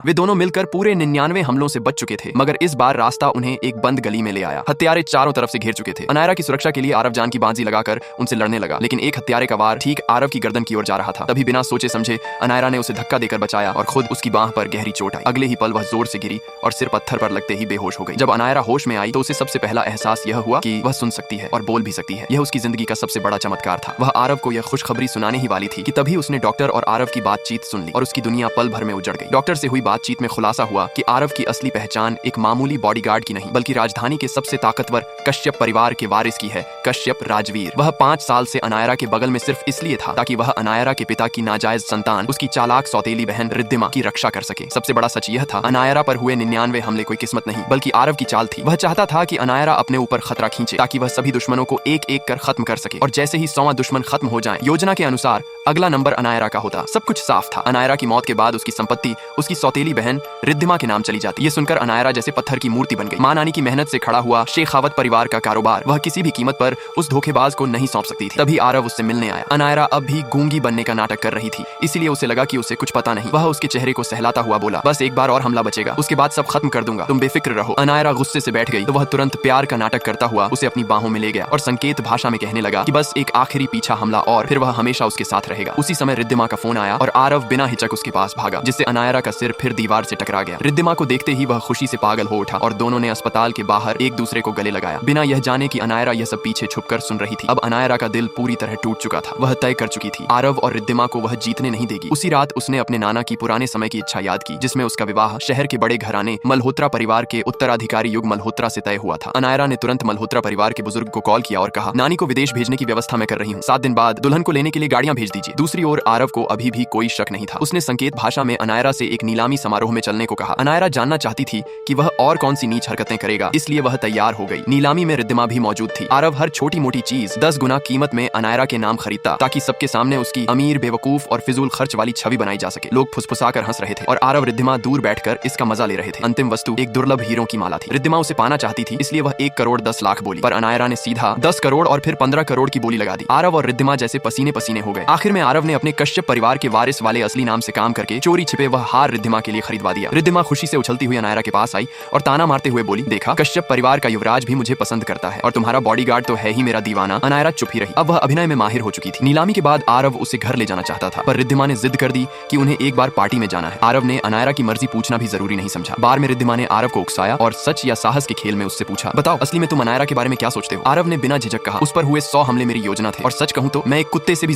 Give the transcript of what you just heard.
वे दोनों मिलकर पूरे 99 हमलों से बच चुके थे, मगर इस बार रास्ता उन्हें एक बंद गली में ले आया। हत्यारे चारों तरफ से घेर चुके थे। अनायरा की सुरक्षा के लिए आरव जान की बाजी लगाकर उनसे लड़ने लगा, लेकिन एक हत्यारे का वार ठीक आरव की गर्दन की ओर जा रहा था। तभी बिना सोचे समझे अनायरा ने उसे धक्का देकर बचाया और खुद उसकी बांह पर गहरी चोट आई। अगले ही पल वह जोर से गिरी और सिर पत्थर पर लगते ही बेहोश हो गई। जब अनायरा होश में आई तो उसे सबसे पहला एहसास यह हुआ कि वह सुन सकती है और बोल भी सकती है। यह उसकी जिंदगी का सबसे बड़ा चमत्कार था। वह आरव को यह खुशखबरी सुनाने ही वाली थी कि तभी उसने डॉक्टर और आरव की बातचीत सुन ली और उसकी दुनिया पल भर में उजड़ गई। डॉक्टर से हुई बातचीत में खुलासा हुआ कि आरव की असली पहचान एक मामूली बॉडीगार्ड की नहीं बल्कि राजधानी के सबसे ताकतवर कश्यप परिवार के वारिस की है, कश्यप राजवीर। वह 5 साल से अनायरा के बगल में सिर्फ इसलिए था ताकि वह अनायरा के पिता की नाजायज संतान, उसकी चालाक सौतेली बहन रिद्धिमा की रक्षा कर सके। सबसे बड़ा सच यह था, अनायरा पर हुए 99 हमले कोई किस्मत नहीं बल्कि आरव की चाल थी। वह चाहता था कि अनायरा अपने ऊपर खतरा खींचे ताकि वह सभी दुश्मनों को एक एक कर खत्म कर सके, और जैसे ही 100वां दुश्मन खत्म हो जाए, योजना के अनुसार अगला नंबर अनायरा का होता। सब कुछ साफ था। अनायरा की मौत के बाद उसकी संपत्ति उसकी सौतेली बहन रिद्धिमा के नाम चली जाती। ये सुनकर अनायरा जैसे पत्थर की मूर्ति बन गई। मां नानी की मेहनत से खड़ा हुआ शेखावत परिवार का कारोबार वह किसी भी कीमत पर उस धोखेबाज को नहीं सौंप सकती थी। तभी आरव उससे मिलने आया। अनायरा अब भी गूंगी बनने का नाटक कर रही थी, इसलिए उसे लगा कि उसे कुछ पता नहीं। वह उसके चेहरे को सहलाता हुआ बोला, बस एक बार और हमला बचेगा, उसके बाद सब खत्म कर दूंगा, तुम बेफिक्र रहो। अनायरा गुस्से से बैठ गई तो वह तुरंत प्यार का नाटक करता हुआ उसे अपनी बाहों में ले गया और संकेत भाषा में कहने लगा कि बस एक आखिरी पीछा हमला और फिर वह हमेशा उसके साथ रहेगा। उसी समय रिद्धिमा का फोन आया और आरव बिना हिचक उसके पास भागा, जिससे अनायरा का सिर फिर दीवार से टकरा गया। रिद्धिमा को देखते ही वह खुशी से पागल हो उठा और दोनों ने अस्पताल के बाहर एक दूसरे को गले लगाया, बिना यह जाने कि अनायरा यह सब पीछे छुपकर सुन रही थी। अब अनायरा का दिल पूरी तरह टूट चुका था। वह तय कर चुकी थी, आरव और रिद्धिमा को वह जीतने नहीं देगी। उसी रात उसने अपने नाना की पुराने समय की इच्छा याद की, जिसमें उसका विवाह शहर के बड़े घराने मल्होत्रा परिवार के उत्तराधिकारी युग मल्होत्रा से तय हुआ था। अनायरा ने तुरंत मल्होत्रा परिवार के बुजुर्ग को कॉल किया और कहा, नानी को विदेश भेजने की व्यवस्था मैं कर रही हूँ, 7 दिन बाद दुल्हन को लेने के लिए गाड़ियां भेज दीजिए। दूसरी ओर आरव को अभी भी कोई शक नहीं था। उसने संकेत भाषा में अनायरा से एक नीलामी समारोह में चलने को कहा। अनायरा जानना चाहती थी कि वह और कौन सी नीच हरकतें करेगा, इसलिए वह तैयार हो गई। नीलामी में रिद्धिमा भी मौजूद थी। आरव हर छोटी मोटी चीज 10 गुना कीमत में अनायरा के नाम खरीदता ताकि सबके सामने उसकी अमीर, बेवकूफ और फिजूल खर्च वाली छवि बनाई जा सके। लोग फुसफुसाकर हंस रहे थे और आरव रिद्धिमा दूर बैठकर इसका मजा ले रहे थे। अंतिम वस्तु एक दुर्लभ हीरों की माला थी। रिद्धिमा उसे पाना चाहती थी, इसलिए वह 1 करोड़ 10 लाख बोली, पर अनायरा ने सीधा 10 करोड़ और फिर 15 करोड़ की बोली लगा दी। आरव और रिद्धिमा जैसे पसीने पसीने हो गए। आखिर में आरव ने अपने कश्यप परिवार के वारिस वाले असली नाम से काम करके चोरी छिपे वह हार रिद्धिमा के लिए खरीदवा दिया। रिद्धिमा खुशी से उछलती हुई अनायरा के पास आई और ताना मारते हुए बोली, देखा, कश्यप परिवार का युवराज भी मुझे पसंद करता है और तुम्हारा बॉडीगार्ड तो है ही मेरा दीवाना। अनायरा चुप ही रही। अब वह अभिनय में माहिर हो चुकी थी। नीलामी के बाद आरव उसे घर ले जाना चाहता था, पर रिद्धिमा ने जिद कर दी कि उन्हें एक बार पार्टी में जाना है। आरव ने अनायरा की मर्जी पूछना भी जरूरी नहीं समझा। बार में रिद्धिमा ने आरव को उकसाया और सच या साहस के खेल में उससे पूछा, बताओ असली में तुम अनायरा के बारे में क्या सोचते हो? आरव ने बिना झिझक कहा, उस पर हुए 100 हमले मेरी योजना थे और सच कहूं तो मैं एक कुत्ते से भी